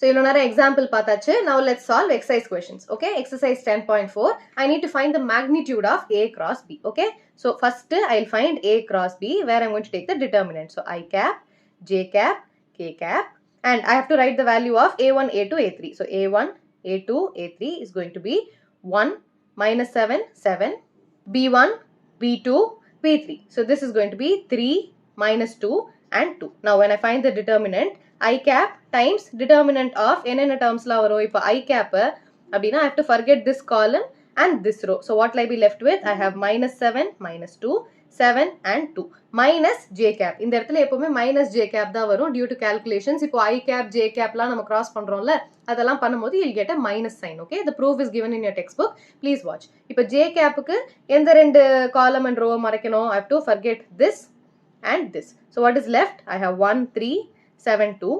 So, you know, example paathachu. Now, let's solve exercise questions. Okay, exercise 10.4. I need to find the magnitude of A cross B. Okay, so first I'll find A cross B, where I'm going to take the determinant. So, I cap, J cap, K cap, and I have to write the value of A1, A2, A3. So, A1, A2, A3 is going to be 1, minus 7, 7, B1, B2, B3. So, this is going to be 3, minus 2, and 2. Now, when I find the determinant, I cap times determinant of என்னென்ன termsல வரும் இப்போ I cap அப்படினா I have to forget this column and this row. So what will I be left with? I have minus 7, minus 2, 7 and 2 minus j cap. இந்த இடத்துல எப்பவுமே minus j cap தான் வரும் due to calculations. இப்போ I cap, j capலாம் நம்ம cross பண்றோம்ல அதெல்லாம் பண்ணும்போது you'll get a minus sign. Okay, the proof is given in your textbook. Please watch. இப்போ j capக்கு எந்த ரெண்டு column and row மறைக்கணும்? I have to forget this and this. So what is left? I have 1, 3, 7, 2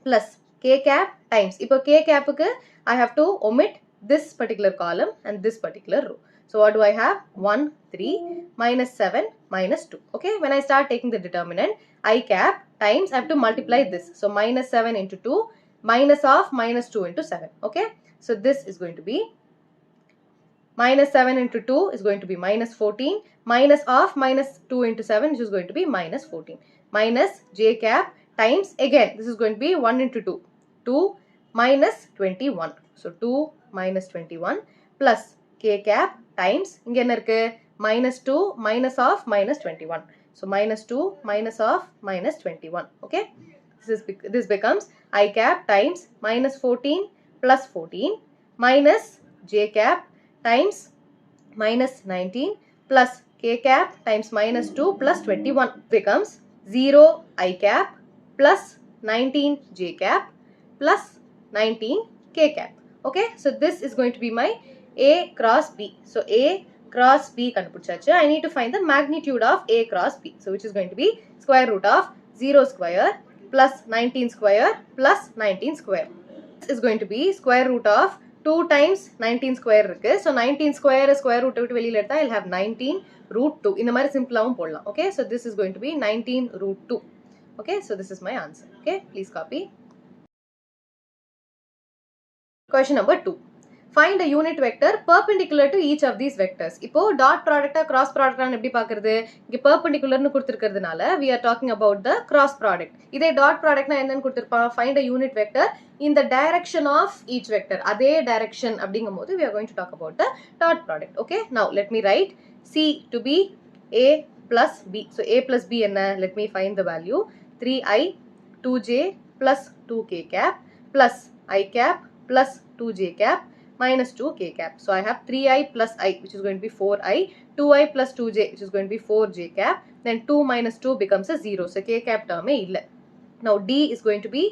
plus k cap times. இப்போ k cap க்கு I have to omit this particular column and this particular row. So what do I have? 1, 3 minus 7 minus 2. Okay, when I start taking the determinant, I cap times I have to multiply this. So minus 7 into 2 minus of minus 2 into 7. Okay, so this is going to be minus 7 into 2 is going to be minus 14 minus of minus 2 into 7 which is going to be minus 14 minus j cap times again this is going to be 1 into 2 2 minus 21. So 2 minus 21 plus k cap times inga enna irukku minus 2 minus of minus 21. So minus 2 minus of minus 21. Okay, this becomes I cap times minus 14 plus 14 minus j cap times minus 19 plus k cap times minus 2 plus 21 becomes 0 I cap plus 19 j cap plus 19 k cap. Okay, so this is going to be my A cross B. So A cross B kandupidichachu. I need to find the magnitude of A cross B. So which is going to be square root of 0 square plus 19 square plus 19 square. This is going to be square root of 2 times 19 square இருக்கு. So 19 square square root விட்டு வெளியில எடுத்தா I'll have 19 root 2. இந்த மாதிரி சிம்பிளாவும் போடலாம். Okay, so this is going to be 19 root 2. Okay, so this is my answer. Okay, please copy. Question number 2. Find a unit vector perpendicular to each of these vectors. இப்போ dot product cross product னு எப்படி பார்க்கிறது? இங்க perpendicular னு கொடுத்திருக்கிறதுனால we are talking about the cross product. இதே dot product னா என்னன்னு கொடுத்திருப்பான்? Find a unit vector in the direction of each vector. அதே direction அப்படிங்கும்போது we are going to talk about the dot product. Okay, now let me write C to be A plus B. So A plus B என்ன? Let me find the value. 3I 2j plus 2k cap plus I cap plus 2j cap minus 2k cap. So I have 3i plus I which is going to be 4i, 2i plus 2j which is going to be 4j cap, then 2 minus 2 becomes a 0. So k cap term illa. Now D is going to be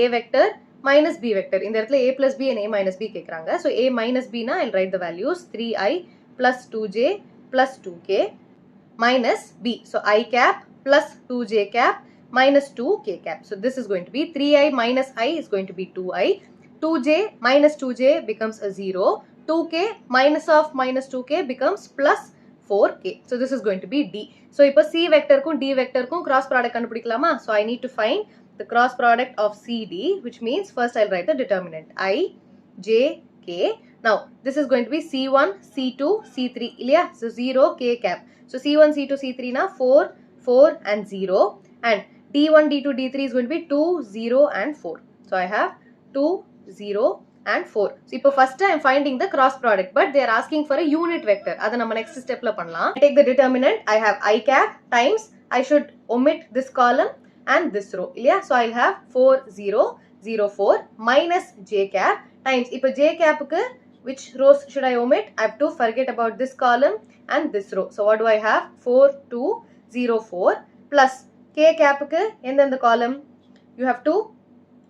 A vector minus B vector. In the இடத்துல A plus B and A minus B கேக்குறாங்க. So A minus B na I'll write the values 3i plus 2j plus 2k minus B. So I cap plus 2j cap minus 2k cap. So this is going to be 3i minus I is going to be 2i. 2j minus 2j becomes a 0. 2k minus of minus 2k becomes plus 4k. So this is going to be D. So இப்போ C vector க்கும் D vector க்கும் cross product கண்டுபிடிக்கலாமா? So I need to find the cross product of CD, which means first I'll write the determinant I, J, K. Now this is going to be C1, C2, C3 இல்லையா? So 0 K cap. So C1, C2, C3 na 4, 4 and 0, and D1, D2, D3 is going to be 2, 0 and 4. So I have 2, 0 and 4. So இப்போ first I am finding the cross product, but they are asking for a unit vector. அத நம்ம next stepல பண்ணலாம். I take the determinant. I have I cap times I should omit this column and this row இல்லையா? So I'll have 4, 0, 0, 4 minus j cap times இப்போ j cap க்கு which rows should I omit? I have to forget about this column and this row. So what do I have? 4, 2, 0, 4 plus k cap க்கு எந்தெந்த column? You have to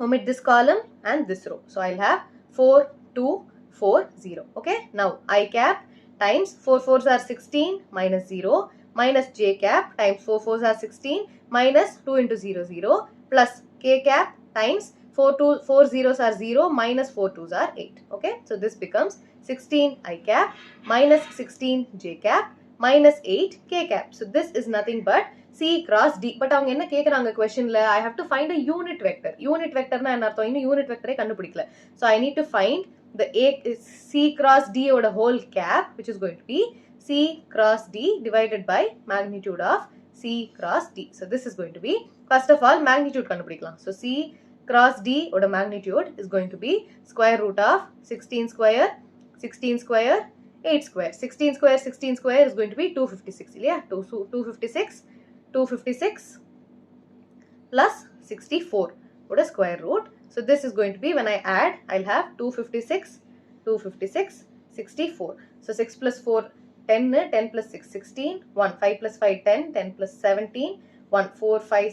omit this column and this row. So I'll have 4, 2, 4, 0. Okay, now I cap times 4 4s are 16 minus 0 minus j cap times 4 4s are 16 minus 2 into 0 0 plus k cap times 4 zeros are 0 minus 4 2s are 8. Okay, so this becomes 16 I cap minus 16 j cap minus 8 k cap. So this is nothing but C cross D. But அவங்க என்ன கேக்குறாங்க questionல I have to find a unit vector. Unit vector na என்ன அர்த்தம்? இன்னும் unit vector கண்டுபிடிக்கல. So I need to find the C cross D oda whole cap, which is going to be C cross D divided by magnitude of C cross D. So this is going to be, first of all, magnitude கண்டுபிடிக்கலாம். So C cross D oda magnitude is going to be square root of 16 square, 16 square, 8 square. 16 square, 16 square is going to be 256. Yeah, 256 plus 64 what a square root. So this is going to be, when I add, I'll have 256, 64. So 6 plus 4, 10, 10 plus 6, 16, 1, 5 plus 5, 10, 10 plus 17, 1, 4, 5,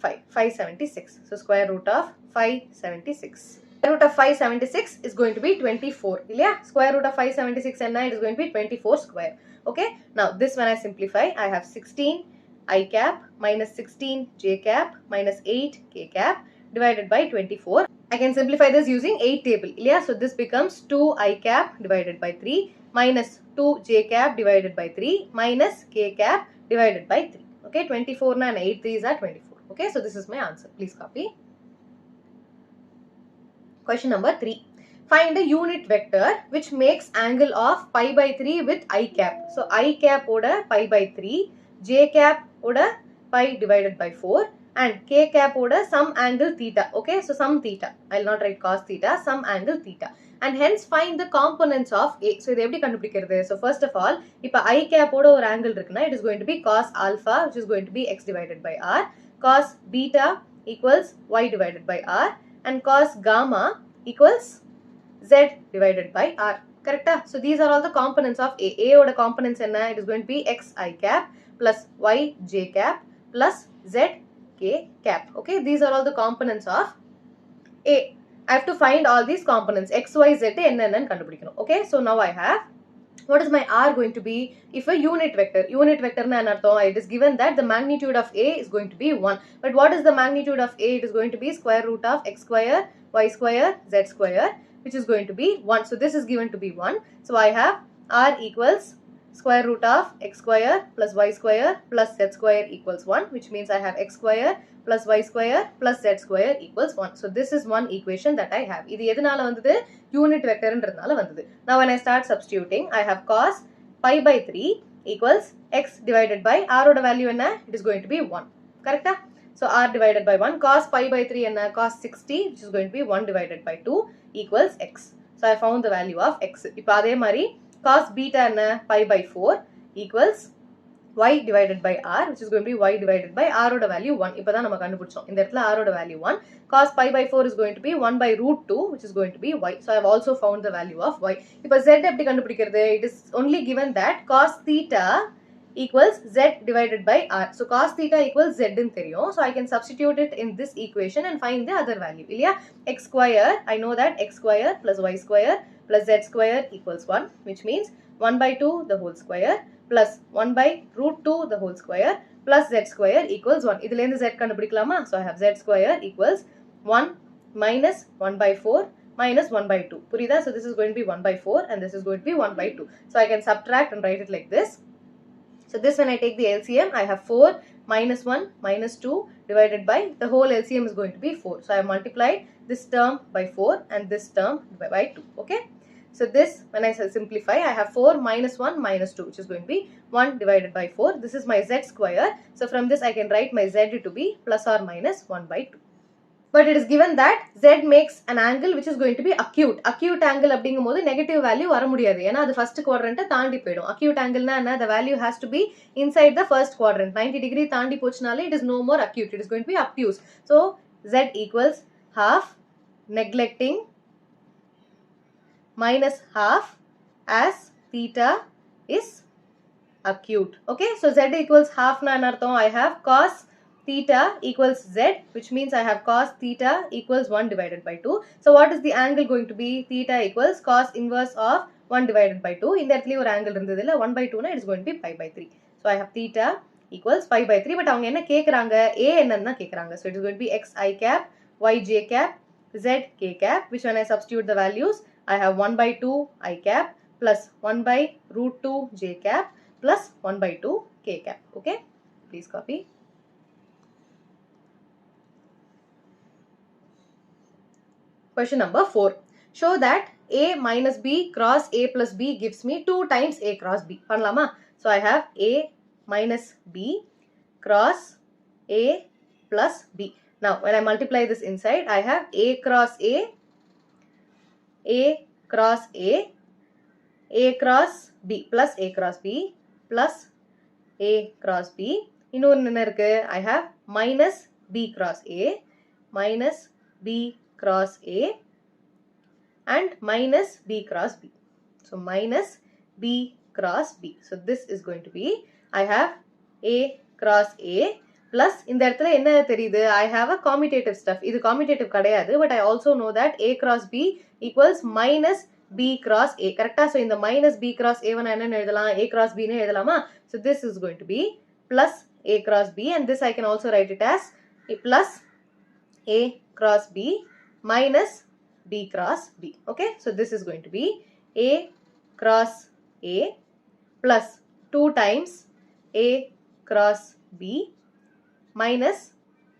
576. So square root of 576. Square root of 576 is going to be 24. Yeah, square root of 576 and 9, it is going to be 24 square. Okay, now this when I simplify, I have 16 I cap minus 16 j cap minus 8 k cap divided by 24. I can simplify this using 8 table. Yeah, so this becomes 2 I cap divided by 3 minus 2 j cap divided by 3 minus k cap divided by 3. Okay, 24 and 8 3s are 24. Okay, so this is my answer. Please copy. Question number 3. Find a unit vector which makes angle of pi by 3 with I cap. So I cap oda pi by 3, j cap oda pi divided by 4 and k cap oda some angle theta. Okay, so some theta. I'll not write cos theta, some angle theta. And hence find the components of A. So இது எப்படி கண்டுபிடிக்கிறது? So first of all, இப்ப I cap oda ஒரு angle இருக்குன்னா, it is going to be cos alpha, which is going to be x divided by r, cos beta equals y divided by r, and cos gamma equals z divided by r. Correct? So these are all the components of A. A oda components enna? It is going to be x I cap plus y j cap plus z k cap. Okay, these are all the components of A. I have to find all these components x, y, z enna kandupidikkanum. Okay, so now I have, what is my r going to be? If a unit vector na enartham, it is given that the magnitude of A is going to be 1. But what is the magnitude of A? It is going to be square root of x square, y square, z square, which is going to be 1. So this is given to be 1. So I have r equals square root of x square plus y square plus z square equals 1, which means I have x square plus y square plus z square equals 1. So this is one equation that I have. இது எதனால வந்தது? Unit vector ன்றதுனால வந்தது. Now when I start substituting, I have cos pi by 3 equals x divided by r oda value enna? It is going to be 1. Correct? So r divided by 1, cos pi by 3 enna? Cos 60, which is going to be 1 divided by 2 equals x. So I found the value of x. இப்போ அதே மாதிரி cos beta enna? Pi by 4 equals y divided by r, which is going to be y divided by r oda value 1. இப்போ தான் நம்ம கண்டுபிடிச்சோம். இந்த இடத்துல r oda value 1. Cos pi by 4 is going to be 1 by root 2, which is going to be y. So I have also found the value of y. இப்போ z எப்படி கண்டுபிடிக்கிறது? It is only given that cos theta equals z divided by r. So cos theta equals z in தெரியும். So I can substitute it in this equation and find the other value. இல்லையா? X square, I know that x square plus y square plus z square equals 1, which means 1 by 2 the whole square plus 1 by root 2 the whole square plus z square equals 1. இதுல இருந்து z கண்டுபிடிக்கலாமா? So I have z square equals 1 minus 1 by 4 minus 1 by 2. புரியுதா? So this is going to be 1 by 4 and this is going to be 1 by 2. So I can subtract and write it like this. So this, when I take the LCM, I have 4 minus 1 minus 2 divided by, the whole LCM is going to be 4. So I have multiplied this term by 4 and this term by 2. Okay. So this, when I simplify, I have 4 minus 1 minus 2, which is going to be 1 divided by 4. This is my z square. So from this I can write my z to be plus or minus 1 by 2. But it is given that z makes an angle which is going to be acute. Acute angle அப்படிங்கும்போது negative value வர முடியாது. ஏன்னா அது first quadrant தாண்டி போயிடும். Acute angle na என்ன? The value has to be inside the first quadrant. 90 degree தாண்டி போச்சுனாலே it is no more acute. It is going to be obtuse. So z equals half neglecting minus half as theta is acute. Okay, so z equals half na enartham? I have cos theta equals z, which means I have cos theta equals 1 divided by 2. So what is the angle going to be? Theta equals cos inverse of 1 divided by 2. In that ஒரு angle இருந்ததில்ல, 1 by 2 na, it is going to be pi by 3. So I have theta equals pi by 3. But அவங்க என்ன கேக்குறாங்க? A என்னன்னா கேக்குறாங்க. So it is going to be x I cap, y j cap, z k cap, which when I substitute the values, I have 1 by 2 I cap plus 1 by root 2 j cap plus 1 by 2 k cap. Okay. Please copy. Question number 4. Show that A minus B cross A plus B gives me 2 times A cross B. Panlama? So I have A minus B cross A plus B. Now when I multiply this inside, I have A cross A cross A cross B plus A cross B plus A cross B. I have minus B cross A minus B cross A and minus B cross B. So minus B cross B. So this is going to be, I have A cross A plus இந்த இடத்துல என்ன தெரியுது, I have a commutative stuff. இது commutative கிடையாது, but I also know that A cross B equals minus B cross A. கரெக்டா? So இந்த minus B cross A என்னன்னு எழுதலாம், A cross B னு எழுதலாமா? So this is going to be plus A cross B, and this I can also write it as a plus A cross B minus B cross B. Okay, so this is going to be A cross A plus 2 times A cross B minus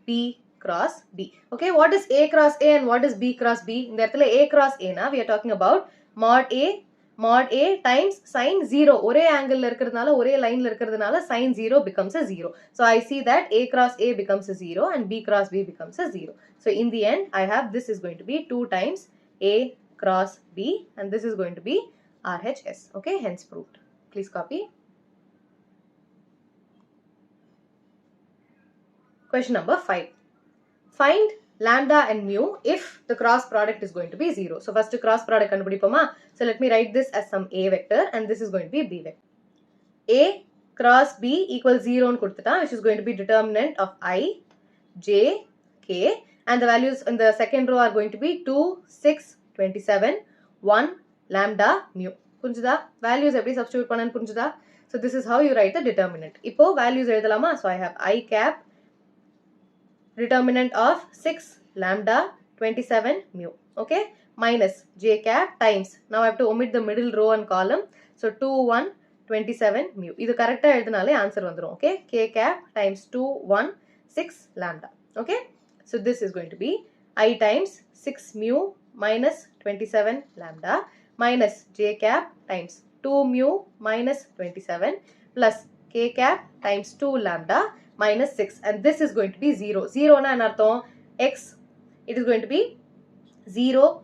B cross B. Okay, what is A cross A and what is B cross B? In the A cross A na, we are talking about mod A times sin 0. ஒரே angle இருக்கிறதுனால, ஒரே line இருக்கிறதுனால sin 0 becomes a 0. So I see that A cross A becomes a 0 and B cross B becomes a 0. So in the end, I have this is going to be 2 times A cross B, and this is going to be RHS. Okay, hence proved. Please copy. Question number 5. Find lambda and mu if the cross product is going to be 0. So first cross product kandupidipoma. So let me write this as some A vector, and this is going to be B vector. A cross B equals 0 nu kuduthita, which is going to be determinant of I, J, K, and the values in the second row are going to be 2, 6, 27, 1, lambda, mu. Punjuda? Values eppadi substitute pannan punjuda? So this is how you write the determinant. Ipo values eduthalama. So I have I cap determinant of 6 lambda 27 mu. Okay, minus j cap times, now I have to omit the middle row and column, so 2 1 27 mu. Idu correct ah edunale answer vandrum. Okay, k cap times 2 1 6 lambda. Okay, so this is going to be I times 6 mu minus 27 lambda minus j cap times 2 mu minus 27 plus k cap times 2 lambda minus 6, and this is going to be 0. 0 na anartham x, it is going to be 0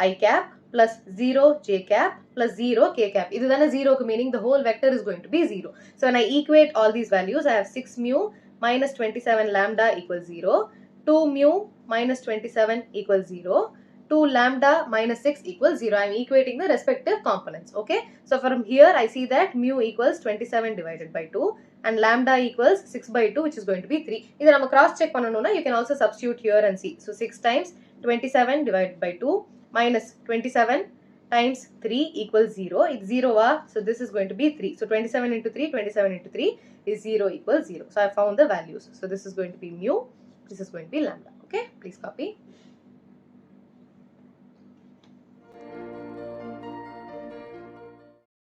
I cap plus 0 j cap plus 0 k cap. Idu dana 0 ku meaning the whole vector is going to be 0. So when I equate all these values, I have 6 mu minus 27 lambda equals 0, 2 mu minus 27 equals 0, 2 lambda minus 6 equals 0. I am equating the respective components. Okay, so from here I see that mu equals 27 divided by 2 and lambda equals 6 by 2, which is going to be 3. Idu nama cross check pannanuna, you can also substitute here and see. So 6 times 27 divided by 2 minus 27 times 3 equals 0. It's 0 so this is going to be 3. So 27 into 3, 27 into 3 is 0 equals 0. So I found the values. So this is going to be mu, this is going to be lambda. Okay, please copy.